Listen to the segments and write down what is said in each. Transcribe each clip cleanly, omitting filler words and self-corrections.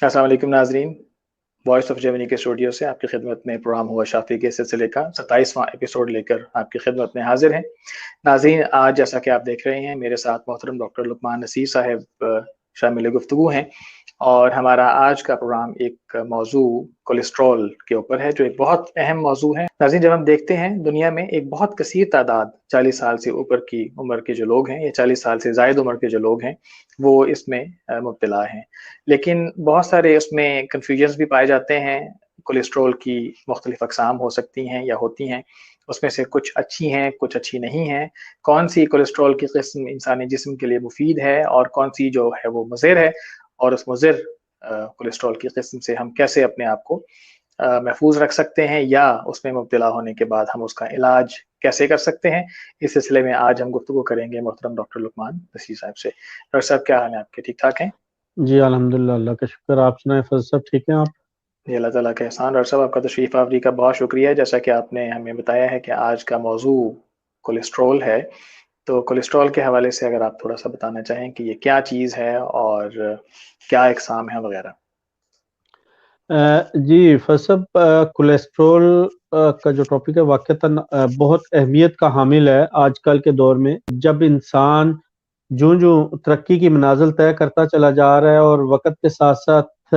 السلام علیکم ناظرین، وائس آف جرمنی کے اسٹوڈیو سے آپ کی خدمت میں پروگرام ہوا شافی کے سلسلے کا 27واں ایپیسوڈ لے کر آپ کی خدمت میں حاضر ہیں۔ ناظرین، آج جیسا کہ آپ دیکھ رہے ہیں میرے ساتھ محترم ڈاکٹر لقمان نصیر صاحب شامل گفتگو ہیں، اور ہمارا آج کا پروگرام ایک موضوع کولیسٹرول کے اوپر ہے، جو ایک بہت اہم موضوع ہے۔ ناظرین، جب ہم دیکھتے ہیں دنیا میں ایک بہت کثیر تعداد 40 سال سے اوپر کی عمر کے جو لوگ ہیں یا 40 سال سے زائد عمر کے جو لوگ ہیں وہ اس میں مبتلا ہیں، لیکن بہت سارے اس میں کنفیوژنس بھی پائے جاتے ہیں۔ کولیسٹرول کی مختلف اقسام ہو سکتی ہیں یا ہوتی ہیں، اس میں سے کچھ اچھی ہیں کچھ اچھی نہیں ہیں۔ کون سی کولیسٹرول کی قسم انسانی جسم کے لیے مفید ہے اور کون سی جو ہے وہ مضر ہے، اور اس مضر کولیسٹرول کی قسم سے ہم کیسے اپنے آپ کو محفوظ رکھ سکتے ہیں، یا اس میں مبتلا ہونے کے بعد ہم اس کا علاج کیسے کر سکتے ہیں، اس سلسلے میں آج ہم گفتگو کریں گے محترم ڈاکٹر لقمان نصیر صاحب سے۔ ڈاکٹر صاحب، کیا حال ہے آپ کے؟ ٹھیک ٹھاک ہیں؟ جی الحمدللہ، اللہ کا شکر۔ آپ سنائیں فضل صاحب، ٹھیک ہیں آپ؟ جی، اللہ تعالیٰ کا احسان۔ ڈاکٹر صاحب، آپ کا تشریف آوری کا بہت شکریہ۔ جیسا کہ آپ نے ہمیں بتایا ہے کہ آج کا موضوع کولیسٹرول ہے، تو کولیسٹرول کے حوالے سے اگر آپ تھوڑا سا بتانا چاہیں کہ یہ کیا چیز ہے اور کیا اقسام ہیں وغیرہ۔ جی فضل صاحب، کولیسٹرول کا جو ٹاپک ہے واقعتاً بہت اہمیت کا حامل ہے آج کل کے دور میں، جب انسان جو ترقی کی منازل طے کرتا چلا جا رہا ہے اور وقت کے ساتھ ساتھ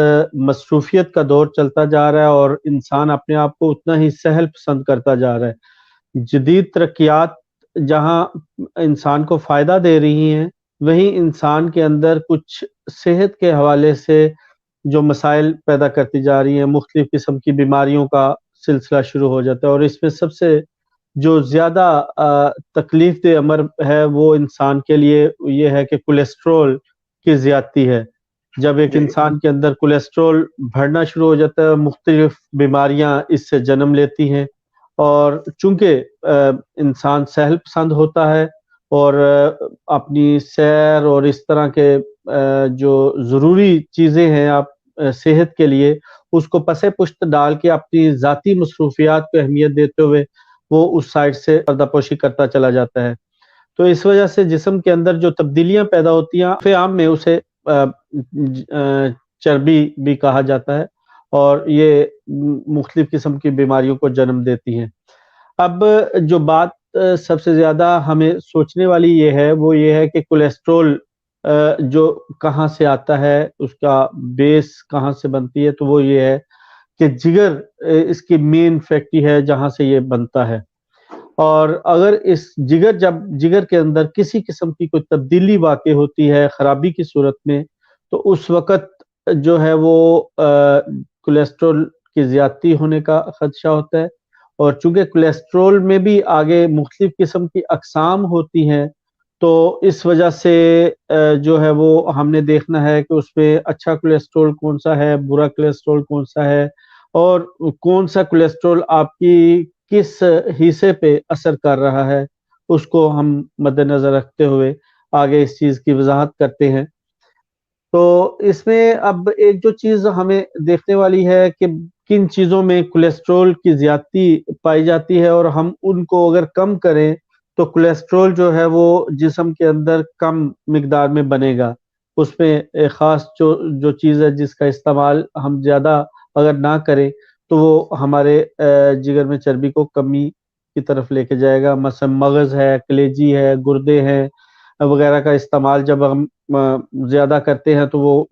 مصروفیت کا دور چلتا جا رہا ہے، اور انسان اپنے آپ کو اتنا ہی سہل پسند کرتا جا رہا ہے۔ جدید ترقیات جہاں انسان کو فائدہ دے رہی ہیں، وہیں انسان کے اندر کچھ صحت کے حوالے سے جو مسائل پیدا کرتی جا رہی ہیں، مختلف قسم کی بیماریوں کا سلسلہ شروع ہو جاتا ہے، اور اس میں سب سے جو زیادہ تکلیف دہ امر ہے وہ انسان کے لیے یہ ہے کہ کولیسٹرول کی زیادتی ہے۔ جب ایک انسان کے اندر کولیسٹرول بڑھنا شروع ہو جاتا ہے، مختلف بیماریاں اس سے جنم لیتی ہیں، اور چونکہ انسان سہل پسند ہوتا ہے اور اپنی سیر اور اس طرح کے جو ضروری چیزیں ہیں آپ صحت کے لیے، اس کو پس پشت ڈال کے اپنی ذاتی مصروفیات کو اہمیت دیتے ہوئے وہ اس سائڈ سے پردہ پوشی کرتا چلا جاتا ہے۔ تو اس وجہ سے جسم کے اندر جو تبدیلیاں پیدا ہوتی ہیں، عام میں اسے چربی بھی کہا جاتا ہے، اور یہ مختلف قسم کی بیماریوں کو جنم دیتی ہیں۔ اب جو بات سب سے زیادہ ہمیں سوچنے والی وہ یہ ہے کہ کولیسٹرول جو کہاں سے آتا ہے، اس کا بیس کہاں سے بنتی ہے، تو وہ یہ ہے کہ جگر اس کی مین فیکٹری ہے جہاں سے یہ بنتا ہے۔ اور اگر اس جگر کے اندر کسی قسم کی کوئی تبدیلی واقع ہوتی ہے خرابی کی صورت میں، تو اس وقت جو ہے وہ کولیسٹرول کی زیادتی ہونے کا خدشہ ہوتا ہے۔ اور چونکہ کولیسٹرول میں بھی آگے مختلف قسم کی اقسام ہوتی ہیں، تو اس وجہ سے جو ہے وہ ہم نے دیکھنا ہے کہ اس میں اچھا کولیسٹرول کون سا ہے، برا کولیسٹرول کون سا ہے، اور کون سا کولیسٹرول آپ کی کس حصے پہ اثر کر رہا ہے، اس کو ہم مد نظر رکھتے ہوئے آگے اس چیز کی وضاحت کرتے ہیں۔ تو اس میں اب ایک جو چیز ہمیں دیکھنے والی ہے کہ کن چیزوں میں کولیسٹرول کی زیادتی پائی جاتی ہے، اور ہم ان کو اگر کم کریں تو کولیسٹرول جو ہے وہ جسم کے اندر کم مقدار میں بنے گا۔ اس میں ایک خاص جو چیز ہے جس کا استعمال ہم زیادہ اگر نہ کریں تو وہ ہمارے جگر میں چربی کو کمی کی طرف لے کے جائے گا۔ مثلا مغز ہے، کلیجی ہے، گردے ہیں وغیرہ کا استعمال جب ہم زیادہ کرتے ہیں تو وہ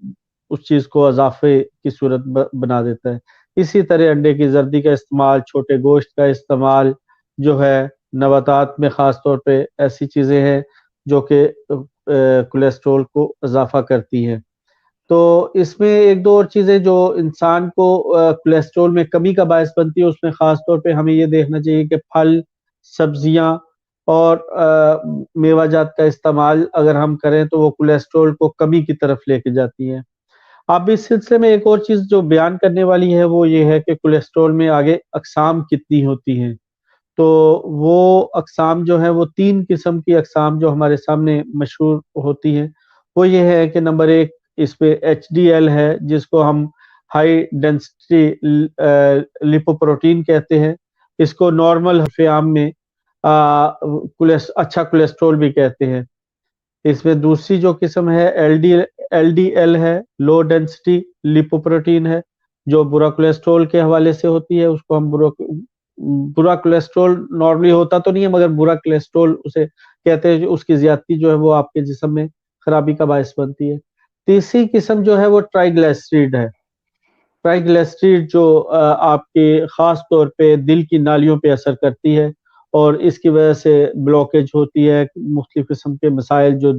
اس چیز کو اضافے کی صورت بنا دیتا ہے۔ اسی طرح انڈے کی زردی کا استعمال، چھوٹے گوشت کا استعمال جو ہے، نباتات میں خاص طور پہ ایسی چیزیں ہیں جو کہ کولیسٹرول کو اضافہ کرتی ہیں۔ تو اس میں ایک دو اور چیزیں جو انسان کو کولیسٹرول میں کمی کا باعث بنتی ہے، اس میں خاص طور پہ ہمیں یہ دیکھنا چاہیے کہ پھل، سبزیاں اور میوہ جات کا استعمال اگر ہم کریں تو وہ کولیسٹرول کو کمی کی طرف لے کے جاتی ہیں۔ اب اس سلسلے میں ایک اور چیز جو بیان کرنے والی ہے وہ یہ ہے کہ کولیسٹرول میں آگے اقسام کتنی ہوتی ہیں۔ تو وہ اقسام جو ہیں وہ 3 قسم کی اقسام جو ہمارے سامنے مشہور ہوتی ہیں، وہ یہ ہے کہ نمبر 1 اس پہ ایچ ڈی ایل ہے، جس کو ہم ہائی ڈینسٹی لیپوپروٹین کہتے ہیں۔ اس کو نارمل حرف عام میں اچھا کولیسٹرول بھی کہتے ہیں۔ اس میں دوسری جو قسم ہے LDL ہے, لو ڈینسٹی لیپوپروٹین ہے, جو برا کولیسٹرول کے حوالے سے ہوتی ہے. اس کو ہم برا کولیسٹرول نارملی ہوتا تو نہیں ہے, مگر برا کولیسٹرول اسے کہتے ہیں. اس کی زیادتی جو ہے وہ آپ کے جسم میں خرابی کا باعث بنتی ہے. تیسری قسم جو ہے وہ ٹرائیگلیسیریڈ ہے. ٹرائیگلیسیریڈ جو آپ کے خاص طور پہ دل کی نالیوں پہ اثر کرتی ہے, اور اس کی وجہ سے بلوکیج ہوتی ہے. مختلف قسم کے مسائل جو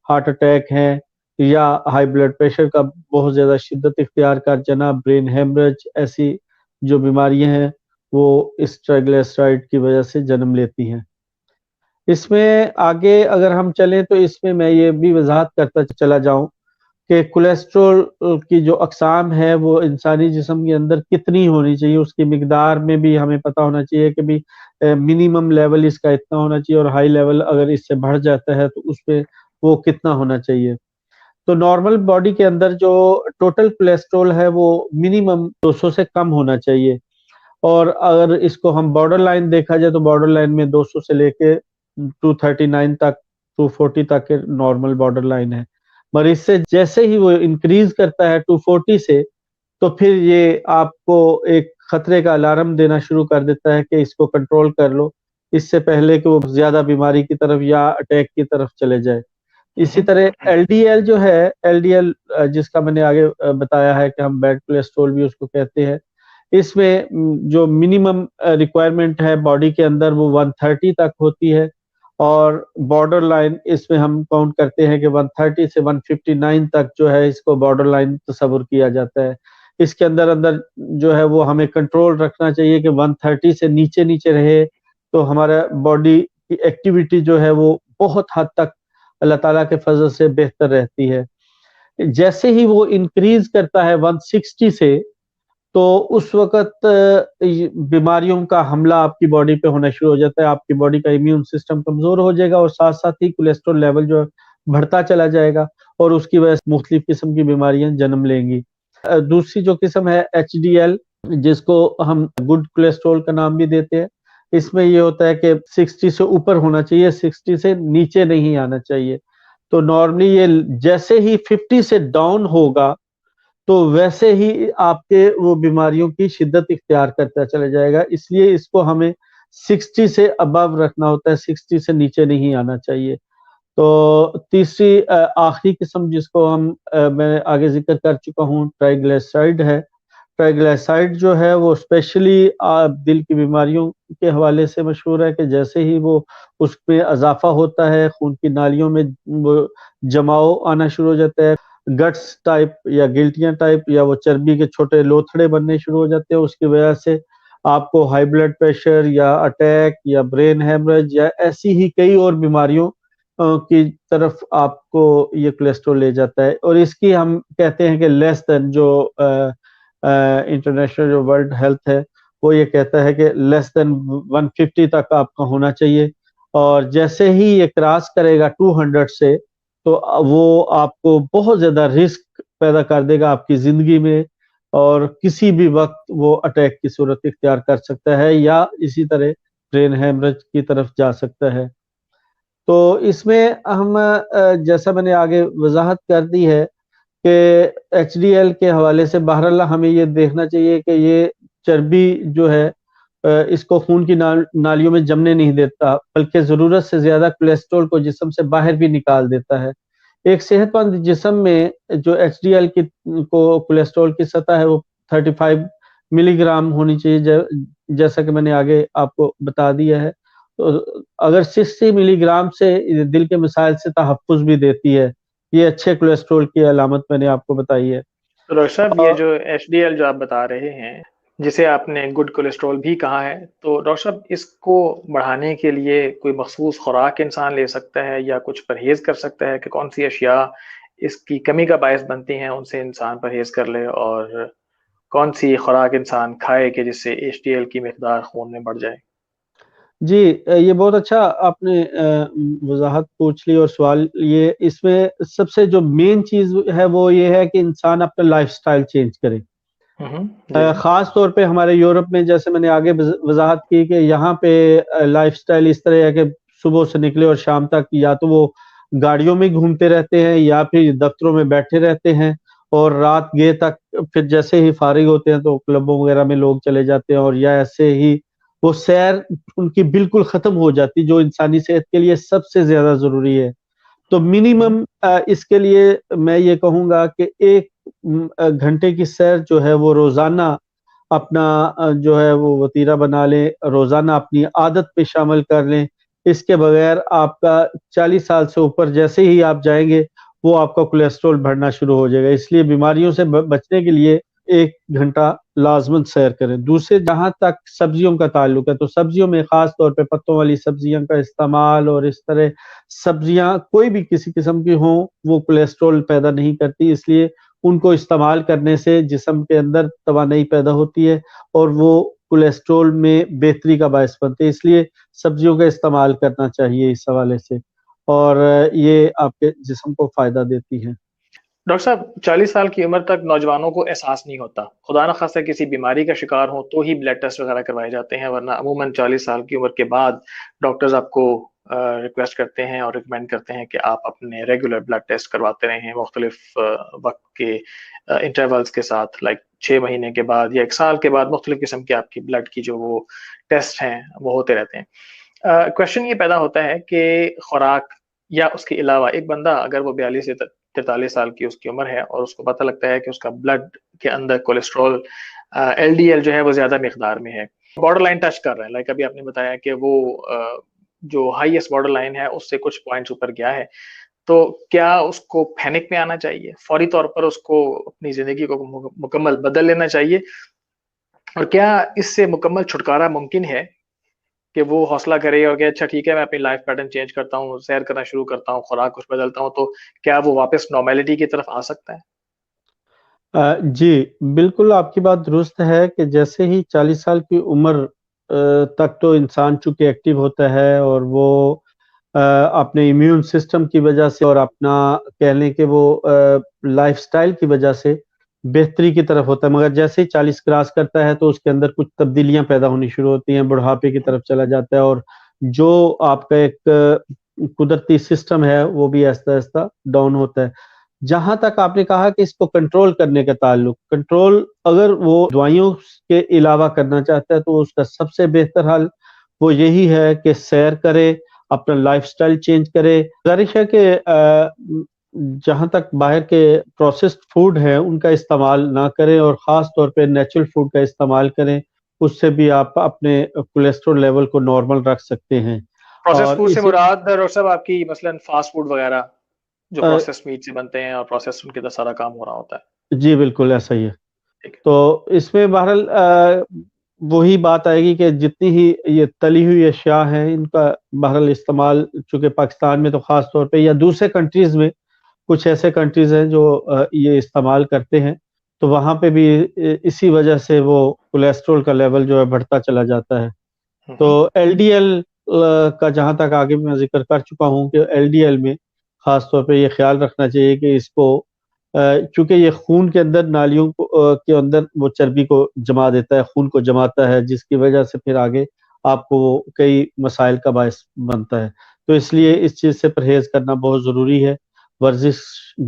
ہارٹ اٹیک ہیں یا ہائی بلڈ پریشر کا بہت زیادہ شدت اختیار کر جانا, برین ہیمریج, ایسی جو بیماریاں ہیں وہ اس ٹرائیگلیسیرائڈ کی وجہ سے جنم لیتی ہیں. اس میں آگے اگر ہم چلیں تو اس میں یہ بھی وضاحت کرتا چلا جاؤں کہ کولیسٹرول کی جو اقسام ہے وہ انسانی جسم کے اندر کتنی ہونی چاہیے, اس کی مقدار میں بھی ہمیں پتہ ہونا چاہیے کہ بھی منیمم لیول اس کا اتنا ہونا چاہیے, اور ہائی لیول اگر اس سے بڑھ جاتا ہے تو اس پہ وہ کتنا ہونا چاہیے. تو نارمل باڈی کے اندر جو ٹوٹل کولیسٹرول ہے وہ منیمم 200 سے کم ہونا چاہیے, اور اگر اس کو ہم بارڈر لائن دیکھا جائے تو بارڈر لائن میں 200 سے لے کے 239 تک 240 تک کے نارمل بارڈر لائن ہے. مگر اس سے جیسے ہی وہ انکریز کرتا ہے 240 سے, تو پھر یہ آپ کو ایک خطرے کا الارم دینا شروع کر دیتا ہے کہ اس کو کنٹرول کر لو, اس سے پہلے کہ وہ زیادہ بیماری کی طرف یا اٹیک کی طرف چلے جائے. اسی طرح LDL جو ہے, LDL جس کا میں نے آگے بتایا ہے کہ ہم بیڈ کولیسٹرول بھی اس کو کہتے ہیں, اس میں جو منیمم ریکوائرمنٹ ہے باڈی کے اندر وہ 130 تک ہوتی ہے, اور بارڈر لائن اس میں ہم کاؤنٹ کرتے ہیں کہ 130 سے 159 تک جو ہے اس کو بارڈر لائن تصور کیا جاتا ہے. اس کے اندر جو ہے وہ ہمیں کنٹرول رکھنا چاہیے کہ 130 سے نیچے نیچے رہے, تو ہمارا باڈی کی ایکٹیویٹی جو ہے وہ بہت حد تک اللہ تعالیٰ کے فضل سے بہتر رہتی ہے. جیسے ہی وہ انکریز کرتا ہے 160 سے, تو اس وقت بیماریوں کا حملہ آپ کی باڈی پہ ہونا شروع ہو جاتا ہے. آپ کی باڈی کا امیون سسٹم کمزور ہو جائے گا, اور ساتھ ساتھ ہی کولیسٹرول لیول جو ہے بڑھتا چلا جائے گا, اور اس کی وجہ سے مختلف قسم کی بیماریاں جنم لیں گی. دوسری جو قسم ہے HDL, جس کو ہم گڈ کولیسٹرول کا نام بھی دیتے ہیں, اس میں یہ ہوتا ہے کہ 60 سے اوپر ہونا چاہیے, 60 سے نیچے نہیں آنا چاہیے. تو نارملی یہ جیسے ہی 50 سے ڈاؤن ہوگا تو ویسے ہی آپ کے وہ بیماریوں کی شدت اختیار کرتا چلا جائے گا. اس لیے اس کو ہمیں 60 سے ابو رکھنا ہوتا ہے, 60 سے نیچے نہیں آنا چاہیے. تو تیسری آخری قسم جس کو میں آگے ذکر کر چکا ہوں, ٹرائیگلیسیرائڈ ہے. ٹرائیگلیسیرائڈ جو ہے وہ اسپیشلی دل کی بیماریوں کے حوالے سے مشہور ہے, کہ جیسے ہی وہ اس پہ اضافہ ہوتا ہے خون کی نالیوں میں وہ جماؤ آنا شروع ہو جاتا ہے, گٹس ٹائپ یا گلٹیاں ٹائپ, یا وہ چربی کے چھوٹے لوتھڑے بننے شروع ہو جاتے ہیں. اس کی وجہ سے آپ کو ہائی بلڈ پریشر یا اٹیک یا برین ہیمریج یا ایسی ہی کئی اور بیماریوں کی طرف آپ کو یہ کولیسٹرول لے جاتا ہے. اور اس کی ہم کہتے ہیں کہ لیس دین, جو انٹرنیشنل جو ورلڈ ہیلتھ ہے وہ یہ کہتا ہے کہ لیس دین 150 تک آپ کا ہونا چاہیے, اور جیسے ہی یہ کراس کرے گا 200 سے, تو وہ آپ کو بہت زیادہ رسک پیدا کر دے گا آپ کی زندگی میں, اور کسی بھی وقت وہ اٹیک کی صورت اختیار کر سکتا ہے, یا اسی طرح برین ہیمریج کی طرف جا سکتا ہے. تو اس میں ہم جیسا میں نے آگے وضاحت کر دی ہے کہ HDL کے حوالے سے بہرحال ہمیں یہ دیکھنا چاہیے کہ یہ چربی جو ہے اس کو خون کی نالیوں میں جمنے نہیں دیتا, بلکہ ضرورت سے زیادہ کولیسٹرول کو جسم سے باہر بھی نکال دیتا ہے. ایک صحت مند جسم میں جو HDL کی کولیسٹرول کی سطح ہے وہ 35 ملی گرام ہونی چاہیے, جیسا کہ میں نے آگے آپ کو بتا دیا ہے. تو اگر 60 ملی گرام سے دل کے مسائل سے تحفظ بھی دیتی ہے. یہ اچھے کولیسٹرول کی علامت میں نے آپ کو بتائی ہے. تو ڈاکٹر صاحب یہ جو HDL جو آپ بتا رہے ہیں, جسے آپ نے گڈ کولیسٹرول بھی کہا ہے, تو ڈاکٹر صاحب اس کو بڑھانے کے لیے کوئی مخصوص خوراک انسان لے سکتا ہے, یا کچھ پرہیز کر سکتا ہے, کہ کون سی اشیاء اس کی کمی کا باعث بنتی ہیں ان سے انسان پرہیز کر لے, اور کون سی خوراک انسان کھائے کہ جس سے HDL کی مقدار خون میں بڑھ جائے؟ جی, یہ بہت اچھا آپ نے وضاحت پوچھ لی, اور سوال یہ اس میں سب سے جو مین چیز ہے وہ یہ ہے کہ انسان اپنا لائف سٹائل چینج کرے. خاص طور پہ ہمارے یورپ میں, جیسے میں نے آگے وضاحت کی کہ یہاں پہ لائف سٹائل اس طرح ہے کہ صبح سے نکلے اور شام تک یا تو وہ گاڑیوں میں گھومتے رہتے ہیں یا پھر دفتروں میں بیٹھے رہتے ہیں اور رات گئے تک پھر جیسے ہی فارغ ہوتے ہیں تو کلبوں وغیرہ میں لوگ چلے جاتے ہیں اور یا ایسے ہی وہ سیر ان کی بالکل ختم ہو جاتی جو انسانی صحت کے لیے سب سے زیادہ ضروری ہے. تو منیمم اس کے لیے میں یہ کہوں گا کہ 1 گھنٹے کی سیر جو ہے وہ روزانہ اپنا جو ہے وہ وتیرہ بنا لیں, روزانہ اپنی عادت پہ شامل کر لیں. اس کے بغیر آپ کا 40 سال سے اوپر جیسے ہی آپ جائیں گے وہ آپ کا کولیسٹرول بڑھنا شروع ہو جائے گا. اس لیے بیماریوں سے بچنے کے لیے 1 گھنٹہ لازماً سیر کریں. دوسرے جہاں تک سبزیوں کا تعلق ہے تو سبزیوں میں خاص طور پہ پتوں والی سبزیاں کا استعمال, اور اس طرح سبزیاں کوئی بھی کسی قسم کی ہوں وہ کولیسٹرول پیدا نہیں کرتی, اس لیے ان کو استعمال کرنے سے جسم کے اندر توانائی پیدا ہوتی ہے اور وہ کولیسٹرول میں بہتری کا باعث بنتے ہیں. اس لیے سبزیوں کا استعمال کرنا چاہیے اس حوالے سے, اور یہ آپ کے جسم کو فائدہ دیتی ہیں. ڈاکٹر صاحب 40 سال کی عمر تک نوجوانوں کو احساس نہیں ہوتا, خدا نخواستہ کسی بیماری کا شکار ہو تو ہی بلڈ ٹیسٹ وغیرہ کروائے جاتے ہیں, ورنہ عموماً 40 سال کی عمر کے بعد ڈاکٹرز آپ کو ریکویسٹ کرتے ہیں اور ریکمینڈ کرتے ہیں کہ آپ اپنے ریگولر بلڈ ٹیسٹ کرواتے رہیں مختلف وقت کے انٹرولز کے ساتھ, لائک 6 مہینے کے بعد یا 1 سال کے بعد مختلف قسم کے آپ کی بلڈ کی جو وہ ٹیسٹ ہیں وہ ہوتے رہتے ہیں. کویشچن یہ پیدا ہوتا ہے کہ خوراک یا اس کے علاوہ ایک بندہ اگر وہ 42 سے 43 سال کی اس کی عمر ہے اور اس کو پتہ لگتا ہے کہ اس کا بلڈ کے اندر کولیسٹرول LDL جو ہے وہ زیادہ مقدار میں ہے, بارڈر لائن ٹچ کر رہا ہے, لائک ابھی آپ نے بتایا کہ وہ جو ہائیسٹ بارڈر لائن ہے اس سے کچھ پوائنٹس اوپر گیا ہے, تو کیا اس کو پینک میں آنا چاہیے, فوری طور پر اس کو اپنی زندگی کو مکمل بدل لینا چاہیے, اور کیا اس سے مکمل چھٹکارا ممکن ہے کہ وہ حوصلہ کرے اور کہ اچھا ٹھیک ہے میں اپنی لائف پیٹرن چینج کرتا ہوں, سیر کرنا شروع کرتا ہوں, خوراک کچھ بدلتا ہوں, تو کیا وہ واپس نارمیلٹی کی طرف آ سکتا ہے؟ جی بالکل آپ کی بات درست ہے کہ جیسے ہی 40 سال کی عمر تک تو انسان چونکہ ایکٹیو ہوتا ہے اور وہ اپنے امیون سسٹم کی وجہ سے اور اپنا کہہ لیں کہ وہ لائف سٹائل کی وجہ سے بہتری کی طرف ہوتا ہے, مگر جیسے ہی 40 کراس کرتا ہے تو اس کے اندر کچھ تبدیلیاں پیدا ہونی شروع ہوتی ہیں, بڑھاپے کی طرف چلا جاتا ہے اور جو آپ کا ایک قدرتی سسٹم ہے وہ بھی آہستہ آہستہ ڈاؤن ہوتا ہے. جہاں تک آپ نے کہا کہ اس کو کنٹرول کرنے کا تعلق, کنٹرول اگر وہ دوائیوں کے علاوہ کرنا چاہتا ہے تو اس کا سب سے بہتر حل وہ یہی ہے کہ سیر کرے, اپنا لائف سٹائل چینج کرے. ظاہر ہے کہ جہاں تک باہر کے پروسیسڈ فوڈ ہیں ان کا استعمال نہ کریں اور خاص طور پہ نیچرل فوڈ کا استعمال کریں, اس سے بھی آپ اپنے کولیسٹرول لیول کو نارمل رکھ سکتے ہیں. پروسیس فوڈ سے مراد ڈاکٹر صاحب آپ کی مثلاً فاسٹ فوڈ وغیرہ جو پروسیس میٹ سے بنتے ہیں اور پروسیس ان کے اندر سارا کام ہو رہا ہوتا ہے؟ جی بالکل ایسا ہی ہے. تو اس میں بہرحال وہی بات آئے گی کہ جتنی ہی یہ تلی ہوئی اشیاء ہیں ان کا بہرحال استعمال چونکہ پاکستان میں تو خاص طور پہ یا دوسرے کنٹریز میں کچھ ایسے کنٹریز ہیں جو یہ استعمال کرتے ہیں, تو وہاں پہ بھی اسی وجہ سے وہ کولیسٹرول کا لیول جو ہے بڑھتا چلا جاتا ہے. تو LDL کا جہاں تک آگے میں ذکر کر چکا ہوں کہ LDL میں خاص طور پہ یہ خیال رکھنا چاہیے کہ اس کو چونکہ یہ خون کے اندر نالیوں کے اندر وہ چربی کو جما دیتا ہے, خون کو جماتا ہے, جس کی وجہ سے پھر آگے آپ کو کئی مسائل کا باعث بنتا ہے. تو اس لیے اس چیز سے پرہیز کرنا بہت ضروری ہے, ورزش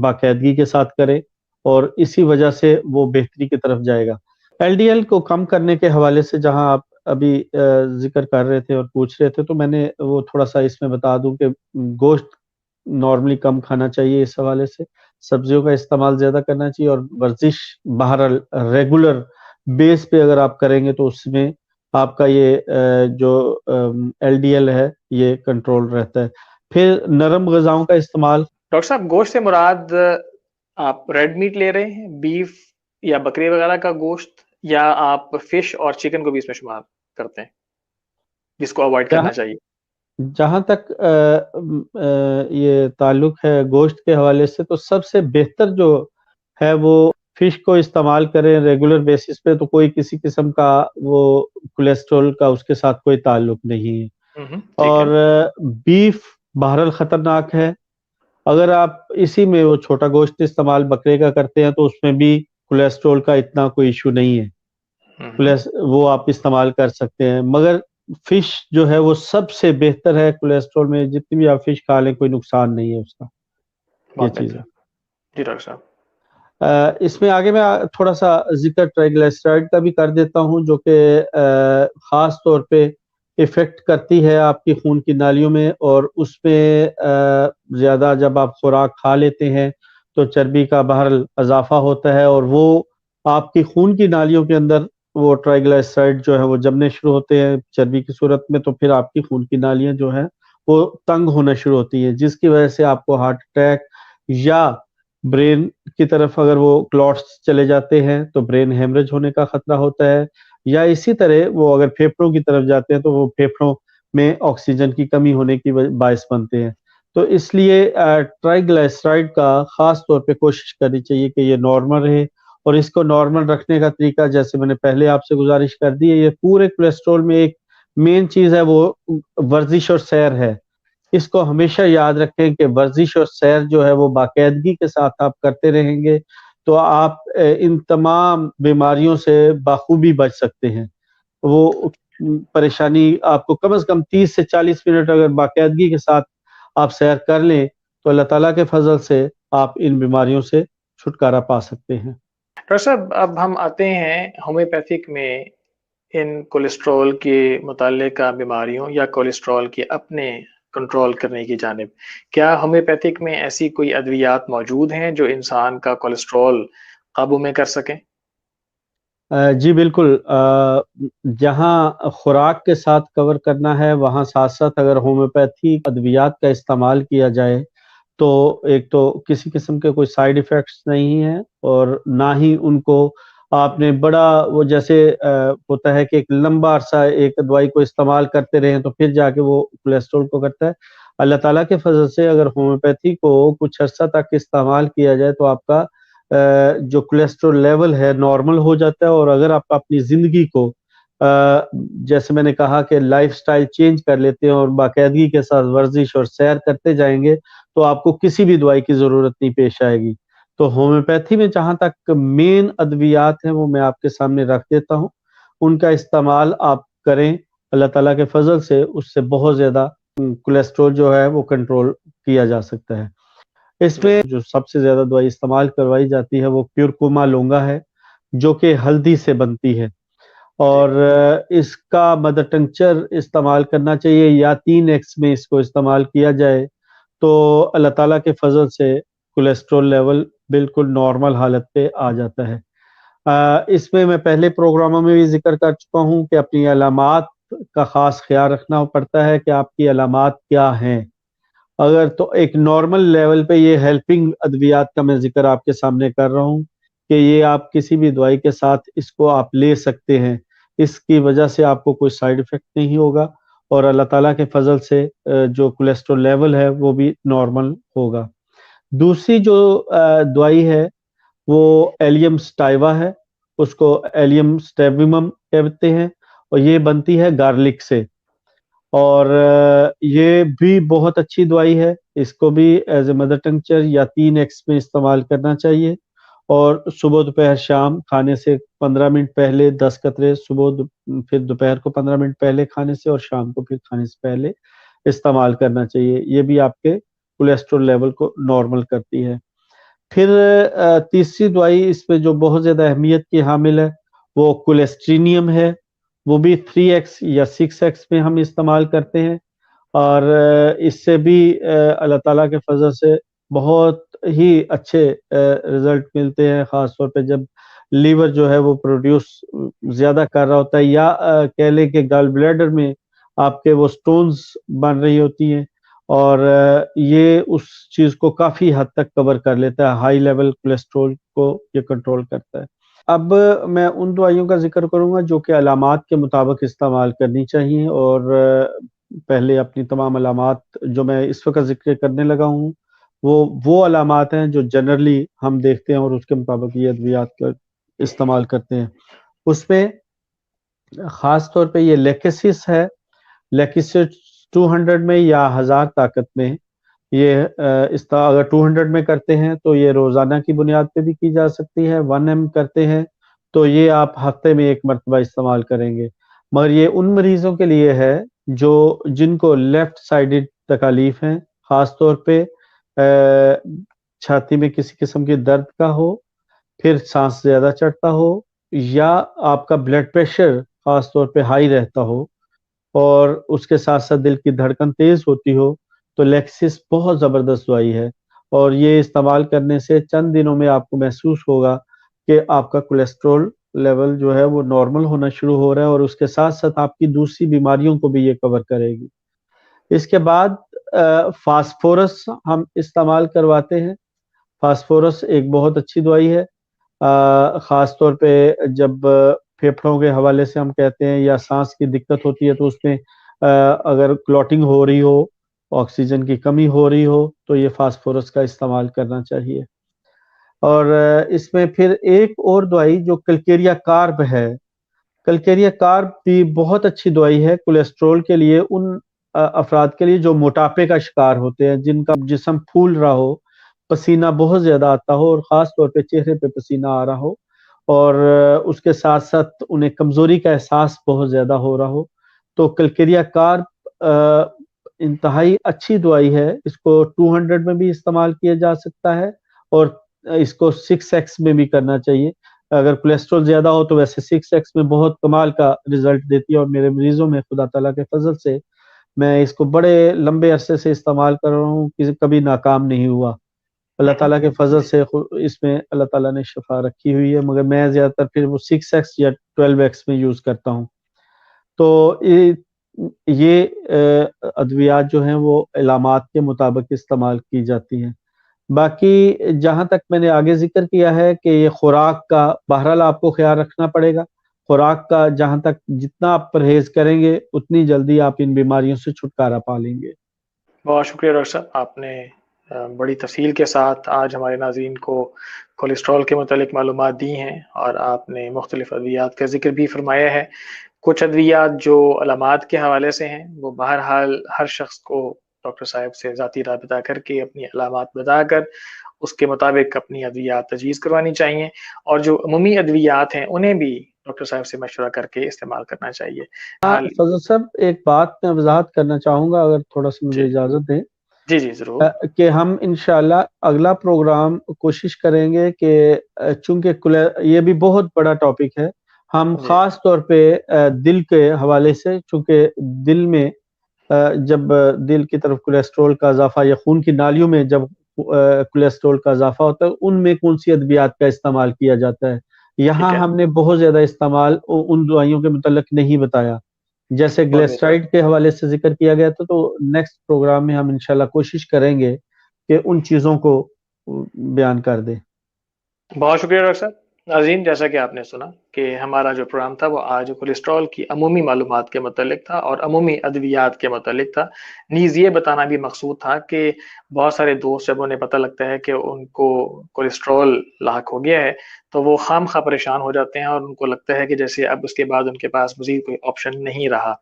باقاعدگی کے ساتھ کریں اور اسی وجہ سے وہ بہتری کی طرف جائے گا. LDL کو کم کرنے کے حوالے سے جہاں آپ ابھی ذکر کر رہے تھے اور پوچھ رہے تھے تو میں نے وہ تھوڑا سا اس میں بتا دوں کہ گوشت نارملی کم کھانا چاہیے, اس حوالے سے سبزیوں کا استعمال زیادہ کرنا چاہیے, اور ورزش بہرحال ریگولر بیس پہ اگر آپ کریں گے تو اس میں آپ کا یہ جو LDL ہے یہ کنٹرول رہتا ہے. پھر نرم غذاؤں کا استعمال. ڈاکٹر صاحب گوشت سے مراد آپ ریڈ میٹ لے رہے ہیں, بیف یا بکری وغیرہ کا گوشت, یا آپ فش اور چکن کو بھی اس میں شمار کرتے ہیں جس کو اوائڈ کرنا چاہیے؟ جہاں تک یہ تعلق ہے گوشت کے حوالے سے تو سب سے بہتر جو ہے وہ فش کو استعمال کریں ریگولر بیسس پہ, تو کوئی کسی قسم کا وہ کولیسٹرول کا اس کے ساتھ کوئی تعلق نہیں ہے. اور بیف بہرحال خطرناک ہے, اگر آپ اسی میں وہ چھوٹا گوشت استعمال بکرے کا کرتے ہیں تو اس میں بھی کولیسٹرول کا اتنا کوئی ایشو نہیں ہے, وہ آپ استعمال کر سکتے ہیں. مگر فش جو ہے وہ سب سے بہتر ہے کولیسٹرول میں، جتنی بھی آپ فش کھا لیں کوئی نقصان نہیں ہے اس کا، یہ بہت چیز بہتر. ہے۔ جی ڈاکٹر صاحب. اس میں آگے میں تھوڑا سا ذکر ٹرائیگلائسرائڈ کا بھی کر دیتا ہوں، جو کہ خاص طور پہ افیکٹ کرتی ہے آپ کی خون کی نالیوں میں، اور اس میں زیادہ جب آپ خوراک کھا لیتے ہیں تو چربی کا بہرحال اضافہ ہوتا ہے، اور وہ آپ کی خون کی نالیوں کے اندر وہ ٹرائیگلائسرائڈ جو ہے وہ جمنے شروع ہوتے ہیں چربی کی صورت میں، تو پھر آپ کی خون کی نالیاں جو ہیں وہ تنگ ہونا شروع ہوتی ہیں، جس کی وجہ سے آپ کو ہارٹ اٹیک یا برین کی طرف اگر وہ کلوٹس چلے جاتے ہیں تو برین ہیمریج ہونے کا خطرہ ہوتا ہے، یا اسی طرح وہ اگر پھیپھڑوں کی طرف جاتے ہیں تو وہ پھیپھڑوں میں آکسیجن کی کمی ہونے کی باعث بنتے ہیں۔ تو اس لیے ٹرائیگلائسرائڈ کا خاص طور پہ کوشش کرنی چاہیے کہ یہ نارمل رہے، اور اس کو نارمل رکھنے کا طریقہ جیسے میں نے پہلے آپ سے گزارش کر دی ہے، یہ پورے کولیسٹرول میں ایک مین چیز ہے وہ ورزش اور سیر ہے۔ اس کو ہمیشہ یاد رکھیں کہ ورزش اور سیر جو ہے وہ باقاعدگی کے ساتھ آپ کرتے رہیں گے تو آپ ان تمام بیماریوں سے بخوبی بچ سکتے ہیں۔ وہ پریشانی آپ کو کم از کم 30 سے 40 منٹ اگر باقاعدگی کے ساتھ آپ سیر کر لیں تو اللہ تعالیٰ کے فضل سے آپ ان بیماریوں سے چھٹکارا پا سکتے ہیں۔ ڈاکٹر صاحب اب ہم آتے ہیں ہومیوپیتھک میں ان کولیسٹرول کے متعلقہ بیماریوں یا کولیسٹرول کے اپنے کنٹرول کرنے کی جانب۔ کیا ہومیوپیتھک میں ایسی کوئی ادویات موجود ہیں جو انسان کا کولیسٹرول قابو میں کر سکیں؟ جی بالکل، جہاں خوراک کے ساتھ کور کرنا ہے وہاں ساتھ ساتھ اگر ہومیوپیتھی ادویات کا استعمال کیا جائے تو ایک تو کسی قسم کے کوئی سائیڈ ایفیکٹس نہیں ہیں، اور نہ ہی ان کو آپ نے بڑا وہ جیسے ہوتا ہے کہ ایک لمبا عرصہ ایک دوائی کو استعمال کرتے رہیں تو پھر جا کے وہ کولیسٹرول کو کرتا ہے۔ اللہ تعالیٰ کے فضل سے اگر ہومیوپیتھی کو کچھ عرصہ تک استعمال کیا جائے تو آپ کا جو کولیسٹرول لیول ہے نارمل ہو جاتا ہے، اور اگر آپ اپنی زندگی کو جیسے میں نے کہا کہ لائف سٹائل چینج کر لیتے ہیں اور باقاعدگی کے ساتھ ورزش اور سیر کرتے جائیں گے تو آپ کو کسی بھی دوائی کی ضرورت نہیں پیش آئے گی۔ تو ہومیوپیتھی میں جہاں تک مین ادویات ہیں وہ میں آپ کے سامنے رکھ دیتا ہوں، ان کا استعمال آپ کریں، اللہ تعالیٰ کے فضل سے اس سے بہت زیادہ کولیسٹرول جو ہے وہ کنٹرول کیا جا سکتا ہے۔ اس میں جو سب سے زیادہ دوائی استعمال کروائی جاتی ہے وہ کیورکوما لونگا ہے، جو کہ ہلدی سے بنتی ہے، اور اس کا مدر ٹنکچر استعمال کرنا چاہیے یا 3x میں اس کو استعمال کیا جائے تو اللہ تعالیٰ کے فضل سے کولیسٹرول لیول بالکل نارمل حالت پہ آ جاتا ہے۔ اس میں پہلے پروگراموں میں بھی ذکر کر چکا ہوں کہ اپنی علامات کا خاص خیال رکھنا پڑتا ہے کہ آپ کی علامات کیا ہیں۔ اگر تو ایک نارمل لیول پہ یہ ہیلپنگ ادویات کا میں ذکر آپ کے سامنے کر رہا ہوں کہ یہ آپ کسی بھی دوائی کے ساتھ اس کو آپ لے سکتے ہیں، اس کی وجہ سے آپ کو کوئی سائیڈ ایفیکٹ نہیں ہوگا، اور اللہ تعالیٰ کے فضل سے جو کولیسٹرول لیول ہے وہ بھی نارمل ہوگا۔ دوسری جو دوائی ہے وہ ایلیم سٹائیوا ہے، اس کو ایلیم سٹیبیمم کہتے ہیں، اور یہ بنتی ہے گارلک سے، اور یہ بھی بہت اچھی دوائی ہے، اس کو بھی ایز اے مدر ٹنکچر یا 3x میں استعمال کرنا چاہیے، اور صبح دوپہر شام کھانے سے 15 منٹ پہلے 10 قطرے صبح پھر دوپہر کو 15 منٹ پہلے کھانے سے اور شام کو پھر کھانے سے پہلے استعمال کرنا چاہیے، یہ بھی آپ کے کولیسٹرول لیول کو نارمل کرتی ہے۔ پھر تیسری دوائی اس میں جو بہت زیادہ اہمیت کی حامل ہے وہ کولیسٹرینیم ہے، وہ بھی 3x یا 6x میں ہم استعمال کرتے ہیں، اور اس سے بھی اللہ تعالیٰ کے فضل سے بہت ہی اچھے رزلٹ ملتے ہیں، خاص طور پہ جب لیور جو ہے وہ پروڈیوس زیادہ کر رہا ہوتا ہے، یا کہہ لیں کہ گال بلیڈر میں آپ کے وہ سٹونز بن رہی ہوتی ہیں، اور یہ اس چیز کو کافی حد تک کور کر لیتا ہے، ہائی لیول کولیسٹرول کو یہ کنٹرول کرتا ہے۔ اب میں ان دوائیوں کا ذکر کروں گا جو کہ علامات کے مطابق استعمال کرنی چاہیے، اور پہلے اپنی تمام علامات جو میں اس وقت ذکر کرنے لگا ہوں وہ علامات ہیں جو جنرلی ہم دیکھتے ہیں اور اس کے مطابق یہ ادویات کا استعمال کرتے ہیں۔ اس میں خاص طور پہ یہ لیکسس ہے، لیکسس 200 میں یا 1000 طاقت میں، یہ اگر 200 میں کرتے ہیں تو یہ روزانہ کی بنیاد پہ بھی کی جا سکتی ہے، 1 m کرتے ہیں تو یہ آپ ہفتے میں 1 مرتبہ استعمال کریں گے۔ مگر یہ ان مریضوں کے لیے ہے جن کو لیفٹ سائیڈڈ تکالیف ہیں، خاص طور پہ چھاتی میں کسی قسم کی درد کا ہو، پھر سانس زیادہ چڑھتا ہو، یا آپ کا بلڈ پریشر خاص طور پہ ہائی رہتا ہو اور اس کے ساتھ ساتھ دل کی دھڑکن تیز ہوتی ہو، تو لیکسس بہت زبردست دوائی ہے، اور یہ استعمال کرنے سے چند دنوں میں آپ کو محسوس ہوگا کہ آپ کا کولیسٹرول لیول جو ہے وہ نارمل ہونا شروع ہو رہا ہے، اور اس کے ساتھ ساتھ آپ کی دوسری بیماریوں کو بھی یہ کور کرے گی۔ اس کے بعد فاسفورس ہم استعمال کرواتے ہیں۔ فاسفورس ایک بہت اچھی دوائی ہے، خاص طور پہ جب پھیپھڑوں کے حوالے سے ہم کہتے ہیں یا سانس کی دقت ہوتی ہے تو اس میں اگر کلوٹنگ ہو رہی ہو، آکسیجن کی کمی ہو رہی ہو، تو یہ فاسفورس کا استعمال کرنا چاہیے۔ اور اس میں پھر ایک اور دوائی جو کلکیریا کارب ہے، کلکیریا کارب بھی بہت اچھی دوائی ہے کولیسٹرول کے لیے، ان افراد کے لیے جو موٹاپے کا شکار ہوتے ہیں، جن کا جسم پھول رہا ہو، پسینہ بہت زیادہ آتا ہو، اور خاص طور پہ چہرے پہ پسینہ آ رہا ہو، اور اس کے ساتھ ساتھ انہیں کمزوری کا احساس بہت زیادہ ہو رہا ہو، تو کلکیریا کارب انتہائی اچھی دوائی ہے۔ اس کو 200 میں بھی استعمال کیا جا سکتا ہے، اور اس کو 6x میں بھی کرنا چاہیے۔ اگر کولیسٹرول زیادہ ہو تو ویسے 6x میں بہت کمال کا رزلٹ دیتی ہے، اور میرے مریضوں میں خدا تعالیٰ کے فضل سے میں اس کو بڑے لمبے عرصے سے استعمال کر رہا ہوں، کبھی ناکام نہیں ہوا۔ اللہ تعالیٰ کے فضل سے اس میں اللہ تعالیٰ نے شفا رکھی ہوئی ہے، مگر میں زیادہ تر پھر وہ 6x یا 12x میں یوز کرتا ہوں۔ تو یہ ادویات جو ہیں وہ علامات کے مطابق استعمال کی جاتی ہیں۔ باقی جہاں تک میں نے آگے ذکر کیا ہے کہ یہ خوراک کا بہرحال آپ کو خیال رکھنا پڑے گا، خوراک کا جہاں تک جتنا آپ پرہیز کریں گے اتنی جلدی آپ ان بیماریوں سے چھٹکارا پا لیں گے۔ بہت شکریہ ڈاکٹر صاحب، آپ نے بڑی تفصیل کے ساتھ آج ہمارے ناظرین کو کولیسٹرول کے متعلق معلومات دی ہیں، اور آپ نے مختلف ادویات کا ذکر بھی فرمایا ہے۔ کچھ ادویات جو علامات کے حوالے سے ہیں وہ بہرحال ہر شخص کو ڈاکٹر صاحب سے ذاتی رابطہ کر کے اپنی علامات بتا کر اس کے مطابق اپنی ادویات تجویز کروانی چاہیے، اور جو عمومی ادویات ہیں انہیں بھی ڈاکٹر صاحب سے مشورہ کر کے استعمال کرنا چاہیے۔ فضل صاحب ایک بات میں وضاحت کرنا چاہوں گا، اگر تھوڑا سا مجھے اجازت دیں۔ جی جی ضرور۔ کہ ہم انشاءاللہ اگلا پروگرام کوشش کریں گے کہ چونکہ یہ بھی بہت بڑا ٹاپک ہے، ہم خاص طور پہ دل کے حوالے سے، چونکہ دل میں جب دل کی طرف کولیسٹرول کا اضافہ یا خون کی نالیوں میں جب کولیسٹرول کا اضافہ ہوتا ہے، ان میں کون سی ادویات کا استعمال کیا جاتا ہے، یہاں ہم نے بہت زیادہ استعمال ان دوائیوں کے متعلق نہیں بتایا، جیسے گلیسرائڈ کے حوالے سے ذکر کیا گیا تھا۔ تو نیکسٹ پروگرام میں ہم انشاءاللہ کوشش کریں گے کہ ان چیزوں کو بیان کر دیں۔ بہت شکریہ ڈاکٹر صاحب۔ ناظرین، جیسا کہ آپ نے سنا کہ ہمارا جو پروگرام تھا وہ آج کولیسٹرول کی عمومی معلومات کے متعلق تھا اور عمومی ادویات کے متعلق تھا۔ نیز یہ بتانا بھی مقصود تھا کہ بہت سارے دوست جب انہیں پتہ لگتا ہے کہ ان کو کولیسٹرول لاحق ہو گیا ہے تو وہ خام خواہ پریشان ہو جاتے ہیں، اور ان کو لگتا ہے کہ جیسے اب اس کے بعد ان کے پاس مزید کوئی آپشن نہیں رہا۔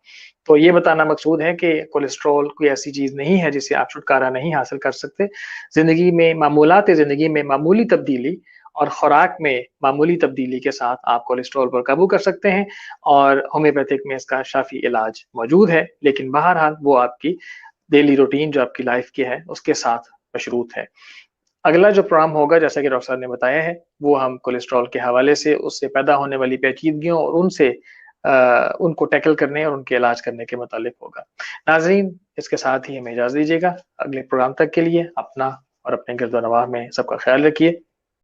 تو یہ بتانا مقصود ہے کہ کولیسٹرول کوئی ایسی چیز نہیں ہے جسے آپ چھٹکارا نہیں حاصل کر سکتے۔ زندگی میں معمولات زندگی میں معمولی تبدیلی اور خوراک میں معمولی تبدیلی کے ساتھ آپ کولیسٹرول پر قابو کر سکتے ہیں، اور ہومیوپیتھک میں اس کا شافی علاج موجود ہے، لیکن بہرحال وہ آپ کی ڈیلی روٹین جو آپ کی لائف کی ہے اس کے ساتھ مشروط ہے۔ اگلا جو پروگرام ہوگا، جیسا کہ ڈاکٹر صاحب نے بتایا ہے، وہ ہم کولیسٹرول کے حوالے سے اس سے پیدا ہونے والی پیچیدگیوں اور ان کو ٹیکل کرنے اور ان کے علاج کرنے کے متعلق ہوگا۔ ناظرین، اس کے ساتھ ہی ہمیں اجازت دیجیے گا۔ اگلے پروگرام تک کے لیے اپنا اور اپنے گرد و نواح میں سب کا خیال رکھیے۔